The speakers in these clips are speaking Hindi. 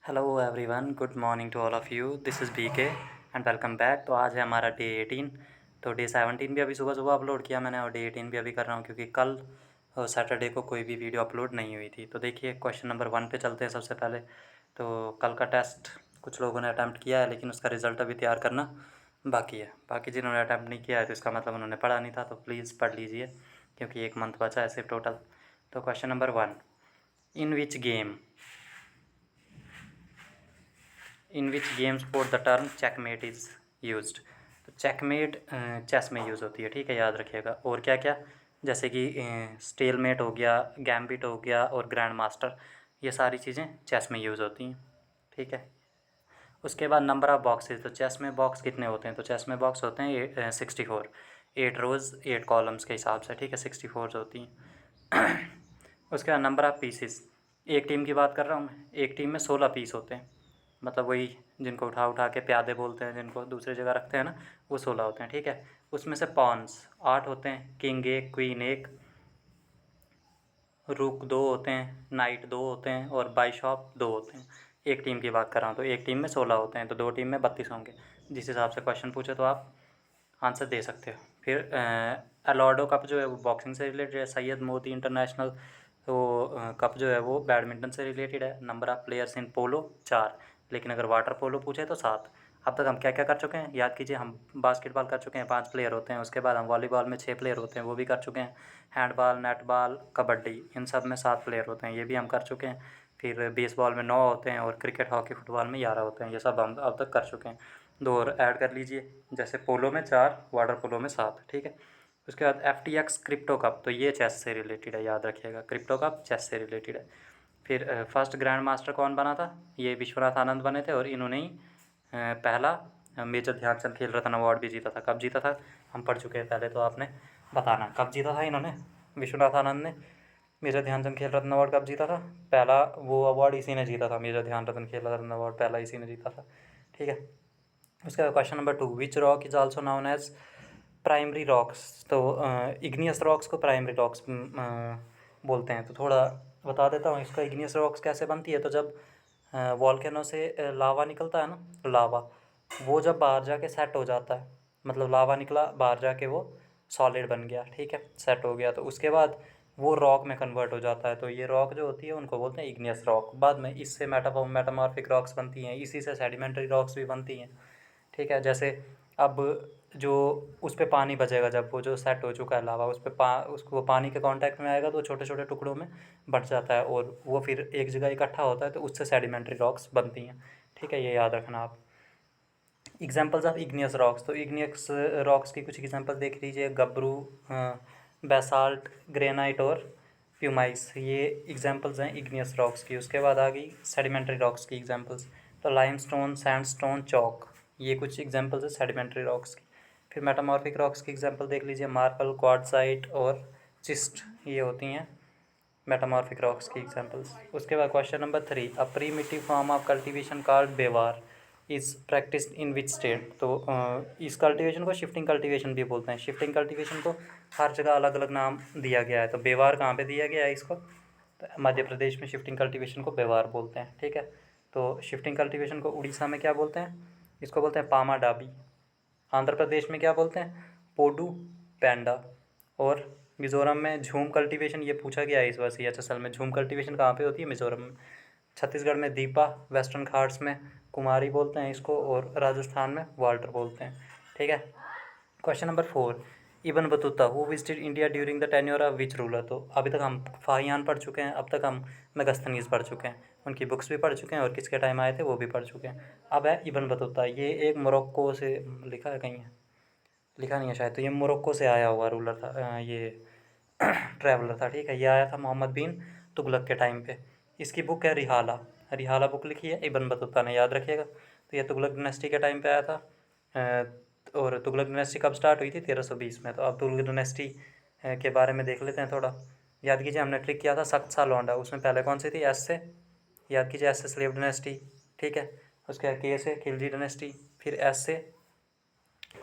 Hello everyone, good morning to all of you. This is BK and welcome back. तो आज है हमारा डे 18। तो डे 17 भी अभी सुबह सुबह अपलोड किया मैंने और डे 18 भी अभी कर रहा हूँ क्योंकि कल सैटरडे को कोई भी वीडियो अपलोड नहीं हुई थी। तो देखिए क्वेश्चन नंबर 1 पे चलते हैं सबसे पहले। तो कल का टेस्ट कुछ लोगों ने अटैम्प्ट किया है लेकिन उसका रिज़ल्ट अभी तैयार करना बाकी है। बाकी जिन्होंने अटैम्प्ट नहीं किया है तो इसका मतलब उन्होंने पढ़ा नहीं था, तो प्लीज़ पढ़ लीजिए क्योंकि 1 मंथ बचा है सिर्फ टोटल। तो question number 1, in which game in which game sport the term checkmate is used. तो चेकमेट चेस में यूज़ होती है, ठीक है, याद रखिएगा। और क्या क्या, जैसे कि स्टेलमेट हो गया, गैम्बिट हो गया और ग्रैंड मास्टर, ये सारी चीज़ें चेस में यूज़ होती हैं, ठीक है। उसके बाद नंबर ऑफ़ बॉक्सेस, तो चेस में बॉक्स कितने होते हैं? तो चेस में बॉक्स होते हैं 64, 8 रोज़ 8 कॉलम्स के हिसाब से, ठीक है, 64 होती हैं। उसके बाद नंबर ऑफ़ पीसेस, एक टीम की बात कर रहा हूँ मैं, एक टीम में 16 पीस होते हैं, मतलब वही जिनको उठा उठा के प्यादे बोलते हैं, जिनको दूसरी जगह रखते हैं ना, वो 16 होते हैं, ठीक है। उसमें से पॉन्स 8 होते हैं, किंग 1, क्वीन 1, रुक 2 होते हैं, नाइट 2 होते हैं और बाइशॉप 2 होते हैं। एक टीम की बात कर रहा हूँ, तो एक टीम में 16 होते हैं, तो 2 टीम में 32 होंगे। जिस हिसाब से क्वेश्चन पूछे तो आप आंसर दे सकते हो। फिर एलॉर्डो कप जो है वो बॉक्सिंग से रिलेटेड है। सैयद मोदी इंटरनेशनल तो कप जो है वो बैडमिंटन से रिलेटेड है। नंबर ऑफ़ प्लेयर्स इन पोलो 4, लेकिन अगर वाटर पोलो पूछे तो 7। अब तक हम क्या क्या कर चुके हैं याद कीजिए। हम बास्केटबॉल कर चुके हैं, 5 प्लेयर होते हैं। उसके बाद हम वॉलीबॉल में 6 प्लेयर होते हैं, वो भी कर चुके हैं। हैंडबॉल, नेटबॉल, कबड्डी, इन सब में 7 प्लेयर होते हैं, ये भी हम कर चुके हैं। फिर बेसबॉल में 9 होते हैं और क्रिकेट, हॉकी, फुटबॉल में 11 होते हैं, ये सब हम अब तक कर चुके हैं। 2 और ऐड कर लीजिए, जैसे पोलो में 4, वाटर पोलो में 7, ठीक है। उसके बाद FTX क्रिप्टो कप, तो ये चेस से रिलेटेड है, याद रखिएगा, क्रिप्टो कप चेस से रिलेटेड है। फिर फर्स्ट ग्रैंड मास्टर कौन बना था? ये विश्वनाथ आनंद बने थे और इन्होंने ही पहला मेजर ध्यानचंद खेल रत्न अवार्ड भी जीता था। कब जीता था हम पढ़ चुके हैं पहले, तो आपने बताना कब जीता था इन्होंने, विश्वनाथ आनंद ने मेजर ध्यानचंद खेल रत्न अवार्ड कब जीता था? पहला वो अवार्ड इसी ने जीता था, मेजर ध्यानचंद खेल रत्न अवार्ड पहला इसी ने जीता था, ठीक है। उसके बाद question number 2, which rock is also known as primary rocks. तो इग्नियस रॉक्स को प्राइमरी रॉक्स बोलते हैं। तो थोड़ा बता देता हूँ इसका, इग्नियस रॉक्स कैसे बनती है। तो जब वॉल्केनो से लावा निकलता है ना, लावा वो जब बाहर जाके सेट हो जाता है, मतलब लावा निकला बाहर जाके वो सॉलिड बन गया, ठीक है, सेट हो गया, तो उसके बाद वो रॉक में कन्वर्ट हो जाता है। तो ये रॉक जो होती है उनको बोलते हैं इग्नियस रॉक। बाद में इससे मेटामॉर्फिक रॉक्स बनती हैं, इसी से सेडिमेंट्री रॉक्स भी बनती हैं, ठीक है। जैसे अब जो उस पे पानी बचेगा, जब वो जो सेट हो चुका है लावा, उस पे उसको पानी के कांटेक्ट में आएगा तो छोटे छोटे टुकड़ों में बट जाता है और वो फिर एक जगह इकट्ठा होता है, तो उससे सेडिमेंट्री रॉक्स बनती हैं, ठीक है, ये याद रखना आप। एग्जांपल्स ऑफ इग्नियस रॉक्स, तो इग्नियस रॉक्स की कुछ एग्जांपल देख लीजिए, गब्रू, बेसाल्ट, ग्रेनाइट और प्यूमाइस, ये एग्जांपल्स हैं इग्नियस रॉक्स की। उसके बाद आ गई सेडिमेंट्री रॉक्स की एग्जांपल्स, तो लाइमस्टोन, सैंडस्टोन, चॉक, ये कुछ एग्जांपल्स हैं सेडिमेंट्री रॉक्स की। फिर मेटामॉर्फिक रॉक्स की एग्जांपल देख लीजिए, मार्बल, क्वार्ट्जाइट और चिस्ट, ये होती हैं मेटामॉर्फिक रॉक्स की एग्जांपल्स। उसके बाद question number 3, a primitive form of cultivation called Bewar is practised in which state. तो इस कल्टीवेशन को शिफ्टिंग कल्टीवेशन भी बोलते हैं। शिफ्टिंग कल्टीवेशन को हर जगह अलग अलग नाम दिया गया है, तो बेवार कहाँ पे दिया गया है इसको? तो मध्य प्रदेश में शिफ्टिंग कल्टीवेशन को बेवार बोलते हैं, ठीक है। तो शिफ्टिंग कल्टीवेशन को उड़ीसा में क्या बोलते हैं? इसको बोलते हैं पामा डाबी। आंध्र प्रदेश में क्या बोलते हैं? पोडू पैंडा। और मिज़ोरम में झूम कल्टीवेशन, ये पूछा गया है इस बार CHSL में, झूम कल्टीवेशन कहाँ पे होती है? मिज़ोरम में। छत्तीसगढ़ में दीपा, वेस्टर्न घाट्स में कुमारी बोलते हैं इसको और राजस्थान में वाल्टर बोलते हैं, ठीक है। Question number 4, Ibn Battuta who visited India during the tenure of which ruler. तो अभी तक हम फाहियान पढ़ चुके हैं, अब तक हम मेगास्थनीज पढ़ चुके हैं, उनकी बुक्स भी पढ़ चुके हैं और किसके टाइम आए थे वो भी पढ़ चुके हैं। अब है इब्न बतूता, ये एक मोरक्को से, लिखा है कहीं है, लिखा नहीं है शायद, तो ये मोरक्को से आया हुआ रूलर था, ये ट्रैवलर था, ठीक है। ये आया था मोहम्मद बिन तुगलक के टाइम पे। इसकी बुक है रिहाला, रिहाला बुक लिखी है इब्न बतूता ने, याद रखिएगा। तो ये तुगलक डिनेस्टी के टाइम पे आया था। और तुगलक डिनेस्टी कब स्टार्ट हुई थी? 1320 में। तो अब तुगलक डिनेस्टी के बारे में देख लेते हैं थोड़ा। याद कीजिए, हमने ट्रिक किया था सख्त सा लौंडा, उसमें पहले कौन सी थी? एस से, याद कीजिए, एस से स्लेव डिनेस्टी, ठीक है। उसके बाद के से खिलजी डिनेस्टी, फिर एस से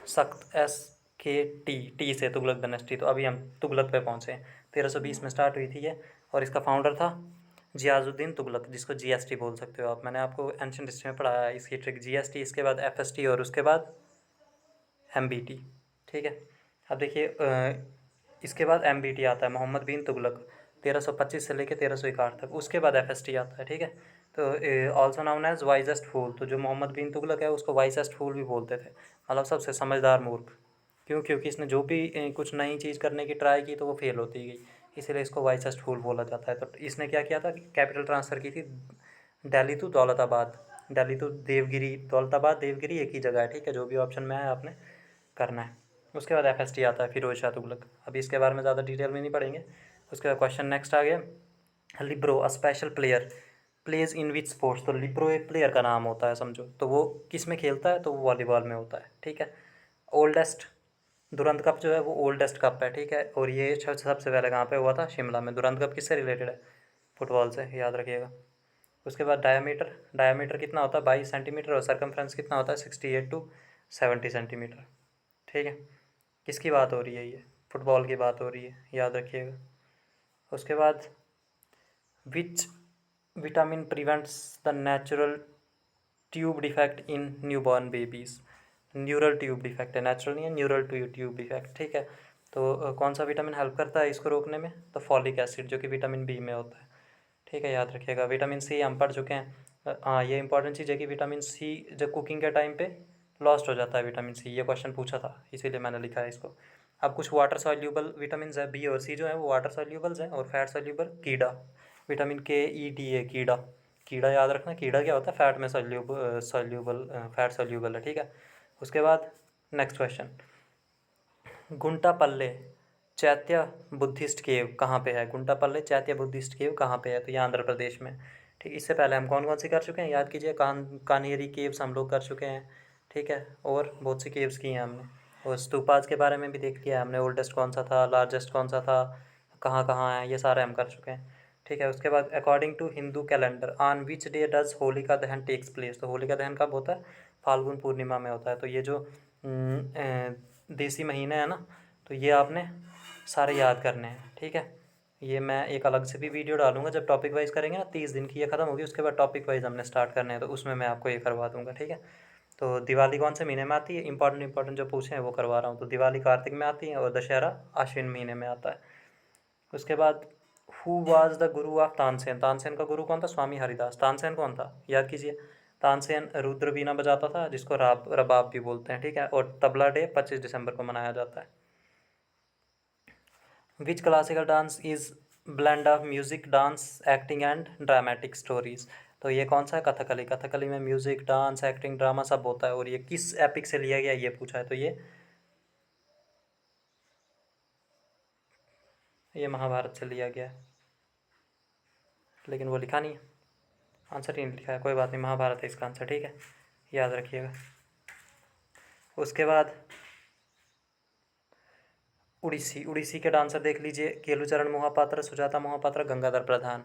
सख्त, SKT, से तुगलक डिनेस्टी। तो अभी हम तुगलक पे पहुँचे हैं, 1320 में स्टार्ट हुई थी ये, और इसका फाउंडर था जियाजुद्दीन तुगलक, जिसको जीएसटी बोल सकते हो आप। मैंने आपको एंशिएंट हिस्ट्री में पढ़ाया है इसकी ट्रिक, जीएसटी, इसके बाद एफएसटी और उसके बाद एमबीटी। ठीक है, अब देखिए इसके बाद एमबीटी आता है, मोहम्मद बिन तुगलक, 1325 से लेकर 1361 तक। उसके बाद एफएसटी आता है। ठीक है, तो ऑल्सो नाउन एज वाइजेस्ट फूल। तो जो मोहम्मद बिन तुगलक है उसको वाइजेस्ट फूल भी बोलते थे, मतलब सबसे समझदार मूर्ख। क्यों? क्योंकि इसने जो भी कुछ नई चीज़ करने की ट्राई की तो वो फेल होती गई, इसीलिए इसको वाइजेस्ट फूल बोला जाता है। तो इसने क्या किया था, कैपिटल ट्रांसफ़र की थी दिल्ली टू दौलताबाद, दिल्ली टू देवगिरी, दौलताबाद देवगिरी एक ही जगह है। ठीक है, जो भी ऑप्शन में है आपने करना है। उसके बाद एफएसटी आता है, फिरोज शाह तुगलक। अभी इसके बारे में ज़्यादा डिटेल में नहीं पढ़ेंगे। उसके बाद क्वेश्चन नेक्स्ट आ गया, libero a special player plays in which sports. तो लिब्रो एक प्लेयर का नाम होता है समझो, तो वो किस में खेलता है, तो वो वॉलीबॉल में होता है। ठीक है, ओल्डेस्ट दुरंत कप जो है वो ओल्डेस्ट कप है। ठीक है, और ये सबसे पहले कहाँ पे हुआ था, शिमला में। दुरंत कप किससे रिलेटेड है, फुटबॉल से, याद रखिएगा। उसके बाद डायामीटर कितना होता है, 22 सेंटीमीटर, और सरकमफ्रेंस कितना होता है, 68 टू 70 सेंटीमीटर। ठीक है, किसकी बात हो रही है, ये फुटबॉल की बात हो रही है, याद रखिएगा। उसके बाद which vitamin prevents the natural tube defect in newborn babies. Neural tube defect है, नेचुरल नहीं है, न्यूरल ट्यूब डिफेक्ट। ठीक है, तो कौन सा विटामिन हेल्प करता है इसको रोकने में, तो फॉलिक एसिड, जो कि विटामिन बी में होता है। ठीक है, याद रखिएगा। विटामिन सी हम पढ़ चुके हैं। हाँ, ये इंपॉर्टेंट चीज़ है कि विटामिन सी जब कुकिंग के टाइम पे लॉस्ट हो जाता है विटामिन सी, ये क्वेश्चन पूछा था इसीलिए मैंने लिखा है इसको। अब कुछ वाटर सॉल्यूबल विटामिन है, बी और सी जो है वो वाटर सॉल्यूबल्स हैं, और फैट सॉल्यूबल कीड़ा, विटामिन के ई डी ए, कीड़ा। कीड़ा याद रखना, कीड़ा क्या होता है, फैट में सॉल्यूबल फैट सॉल्यूबल है। ठीक है, उसके बाद नेक्स्ट क्वेश्चन, गुंटापल्ले चैत्य बुद्धिस्ट केव कहाँ पे है, गुंटापल्ले चैत्य बुद्धिस्ट केव कहाँ पे है, तो ये आंध्र प्रदेश में। ठीक, इससे पहले हम कौन कौन सी कर चुके हैं, याद कीजिए। कान्हेरी केव्स हम लोग कर चुके हैं। ठीक है, और बहुत सी केव्स की हैं हमने, और स्तूपाज के बारे में भी देख लिया है हमने, ओल्डेस्ट कौन सा था, लार्जेस्ट कौन सा था, कहाँ कहाँ है, ये सारे हम कर चुके हैं। ठीक है, उसके बाद according to Hindu calendar on which day does Holika Dahan takes place. तो होलिका दहन कब होता है, फाल्गुन पूर्णिमा में होता है। तो ये जो देसी महीने हैं ना, तो ये आपने सारे याद करने हैं। ठीक है, ये मैं एक अलग से भी वीडियो डालूंगा जब टॉपिक वाइज करेंगे ना, 30 दिन की ये ख़त्म होगी, उसके बाद टॉपिक वाइज हमने स्टार्ट करने हैं, तो उसमें मैं आपको ये करवा दूंगा। ठीक है, तो दिवाली कौन से महीने में आती है, इंपॉर्टेंट जो पूछे हैं वो करवा रहा हूँ। तो दिवाली कार्तिक में आती है, और दशहरा आश्विन महीने में आता है। उसके बाद who was the Guru of Tansen. Tansen का गुरु कौन था, स्वामी हरिदास। तानसेन कौन था, याद कीजिए। तानसेन रुद्र बीना बजाता था, जिसको रबाब भी बोलते हैं। ठीक है, और तबला डे 25 दिसंबर को मनाया जाता है। Which classical dance is blend of music, dance, acting and dramatic stories. तो ये कौन सा है, कथकली। कथकली में म्यूजिक, डांस, एक्टिंग, ड्रामा सब होता है। और ये किस एपिक से लिया गया, ये पूछा है, तो ये महाभारत से लिया गया है, लेकिन वो लिखा नहीं है, आंसर ही नहीं लिखा है। कोई बात नहीं, महाभारत है इसका आंसर। ठीक है, याद रखिएगा। उसके बाद उड़ीसी के डांसर देख लीजिए, केलुचरण मोहापात्र, सुजाता मोहापात्र, गंगाधर प्रधान।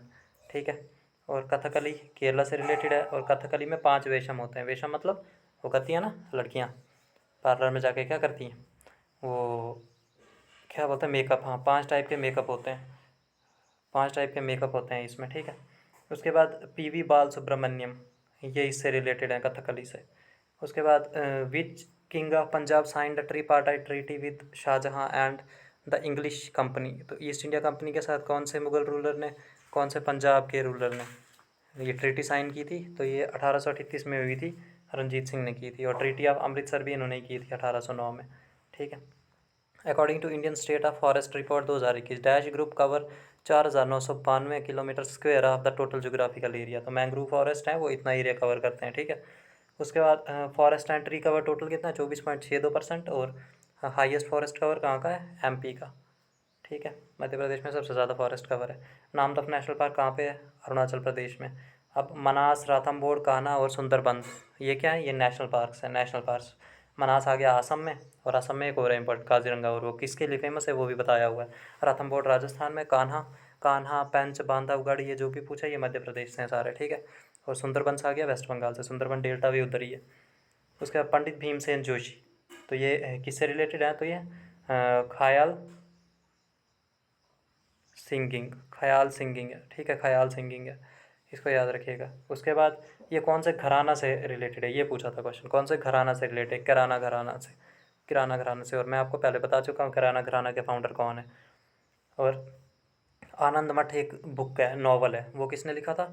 ठीक है, और कथकली केरला से रिलेटेड है, और कथकली में 5 वेशम होते हैं। वेशम मतलब वो करती हैं ना लड़कियाँ, पार्लर में जाके क्या करती हैं, वो क्या बोलते हैं, मेकअप। हाँ, 5 टाइप के मेकअप होते हैं, 5 टाइप के मेकअप होते हैं इसमें। ठीक है, उसके बाद पीवी बाल सुब्रमण्यम, ये इससे रिलेटेड है, कथकली से। उसके बाद which king of Punjab sign the tripartite treaty with Shah Jahan and the English company. तो ईस्ट इंडिया कंपनी के साथ कौन से मुगल रूलर ने, कौन से पंजाब के रूलर ने ये ट्रीटी साइन की थी, तो ये 1838 में हुई थी, रंजीत सिंह ने की थी। और ट्रीटी ऑफ अमृतसर भी इन्होंने की थी 1809 में। ठीक है, according to Indian state of forest report 2021, dash group cover 4992 kilometre square of the total geographical area. तो मैंग्रोव फॉरेस्ट है वो इतना एरिया कवर करते हैं। ठीक है, उसके बाद forest and tree cover total कितना है, 24.62%। और हाईएस्ट फॉरेस्ट कवर कहाँ का है, एमपी का। ठीक है, मध्य प्रदेश में सबसे ज़्यादा फॉरेस्ट कवर है। नामदफ नेशनल पार्क कहाँ पे है, अरुणाचल प्रदेश में। अब मनास, राथमबोड़, कान्हा और सुंदरबंस, ये क्या है, ये नेशनल पार्क्स हैं, नेशनल पार्क्स। मनास आ गया असम में, और असम में एक और है इम्पोर्टेंट, काजीरंगा, और वो किसके लिए फेमस है वो भी बताया हुआ है। राथमबोड़ राजस्थान में, कान्हा कान्हा पेंच, बांधवगढ़, ये जो भी पूछा ये मध्य प्रदेश से हैं सारे। ठीक है, और सुंदरबंस आ गया वेस्ट बंगाल से, सुंदरबन डेल्टा भी उधर ही है। उसके बाद पंडित भीमसेन जोशी, तो ये किससे रिलेटेड है, तो ये ख्याल सिंगिंग, ख्याल सिंगिंग है, ठीक है, ख्याल सिंगिंग है, इसको याद रखिएगा। उसके बाद ये कौन से घराना से रिलेटेड है, ये पूछा था क्वेश्चन, कौन से घराना से रिलेटेड, किराना घराना से, किराना घराना से। और मैं आपको पहले बता चुका हूँ किराना घराना के फाउंडर कौन है। और आनंद मठ एक बुक है, नॉवल है, वो किसने लिखा था?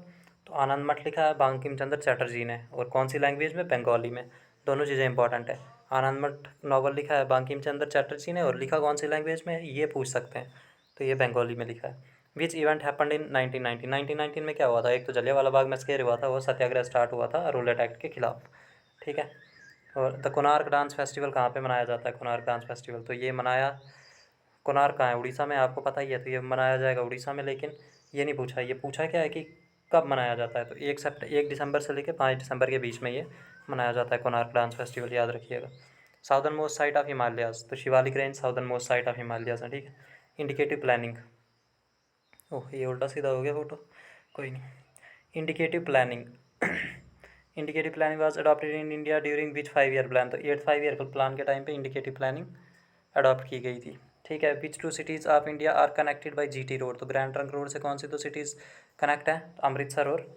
तो आनंद मठ लिखा है बंकिम चंद्र चटर्जी ने। और कौन सी लैंग्वेज में? बंगाली में। दोनों चीज़ें इंपॉर्टेंट है। आनंद मठ नॉवल लिखा है बंकिम चंद्र चटर्जी ने, और लिखा कौन सी लैंग्वेज में, ये पूछ सकते हैं, तो ये बंगाली में लिखा है। विच इवेंट हैपेंड इन 1919 में क्या हुआ था? एक तो जलियांवाला बाग मैसेकर हुआ था, वो सत्याग्रह स्टार्ट हुआ था रूलेट एक्ट के खिलाफ, ठीक है। और द कोणार्क डांस फेस्टिवल कहाँ पे मनाया जाता है? कोणार्क डांस फेस्टिवल तो ये मनाया, कोणार्क कहाँ है? उड़ीसा में, आपको पता ही है, तो ये मनाया जाएगा उड़ीसा में। लेकिन ये नहीं पूछा, ये पूछा क्या है कि कब मनाया जाता है, तो 1 दिसंबर से लेकर 5 दिसंबर के बीच में ये मनाया जाता है कोणार्क डांस फेस्टिवल, याद रखिएगा। Southern most site of Himalayas, तो Shivalik range southern most site of Himalayas है, ठीक है। इंडिकेटिव प्लानिंग, ओह ये उल्टा सीधा हो गया फोटो, कोई नहीं। Indicative planning indicative planning was adopted in India during which 5 year plan, तो 8 5 ईयर प्लान के टाइम पे इंडिकेटिव प्लानिंग अडॉप्ट की गई थी, ठीक है। Which 2 cities of India are connected by GT road, तो ग्रैंड ट्रंक रोड से कौन सी 2 सिटीज़ कनेक्ट है? अमृतसर और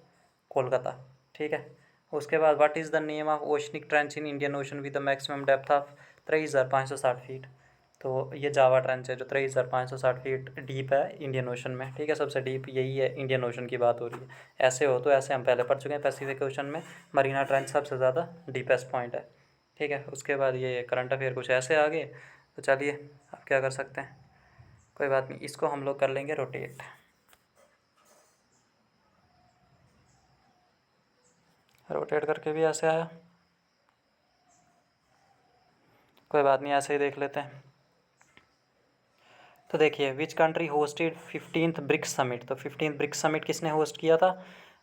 कोलकाता, ठीक है। उसके बाद what is the name of oceanic trench in Indian ocean with the maximum depth of 23,560 feet, तो ये जावा ट्रेंच है जो 23,560 फीट डीप है इंडियन ओशन में, ठीक है। सबसे डीप यही है, इंडियन ओशन की बात हो रही है। ऐसे हो तो ऐसे हम पहले पढ़ चुके हैं, पैसिफिक ओशन में मरीना ट्रेंच सबसे ज़्यादा डीपेस्ट पॉइंट है, ठीक है। उसके बाद ये करंट अफेयर कुछ ऐसे आगे, तो चलिए अब क्या कर सकते हैं, कोई बात नहीं, इसको हम लोग कर लेंगे रोटेट, रोटेट करके भी ऐसे आया, कोई बात नहीं, ऐसे ही देख लेते हैं। तो देखिए which country hosted 15th BRICS summit, तो 15th ब्रिक्स समिट किसने होस्ट किया था?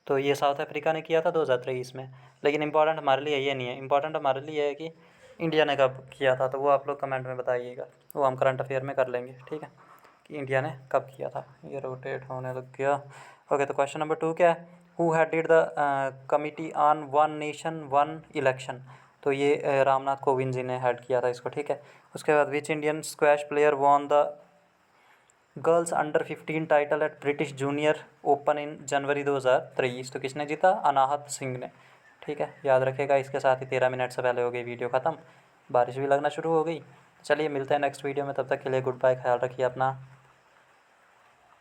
तो ये साउथ अफ्रीका ने किया था 2023 में। लेकिन इंपॉर्टेंट हमारे लिए ये नहीं है, इंपॉर्टेंट हमारे लिए है कि इंडिया ने कब किया था, तो वो आप लोग कमेंट में बताइएगा, वो हम करंट अफेयर में कर लेंगे, ठीक है, कि इंडिया ने कब किया था। ये रोटेट होने लग गया। ओके, तो क्वेश्चन नंबर 2 क्या है? Who headed the committee on one nation one election, तो ये रामनाथ कोविंद जी ने हेड किया था इसको, ठीक है। उसके बाद which Indian squash player won the girls under 15 title at British junior open in January 2023, तो किसने जीता? अनाहत सिंह ने, ठीक है, याद रखेगा। इसके साथ ही 13 मिनट से पहले हो गई वीडियो ख़त्म, बारिश भी लगना शुरू हो गई। चलिए मिलते हैं नेक्स्ट वीडियो में, तब तक के लिए गुड बाय, ख्याल रखिए अपना।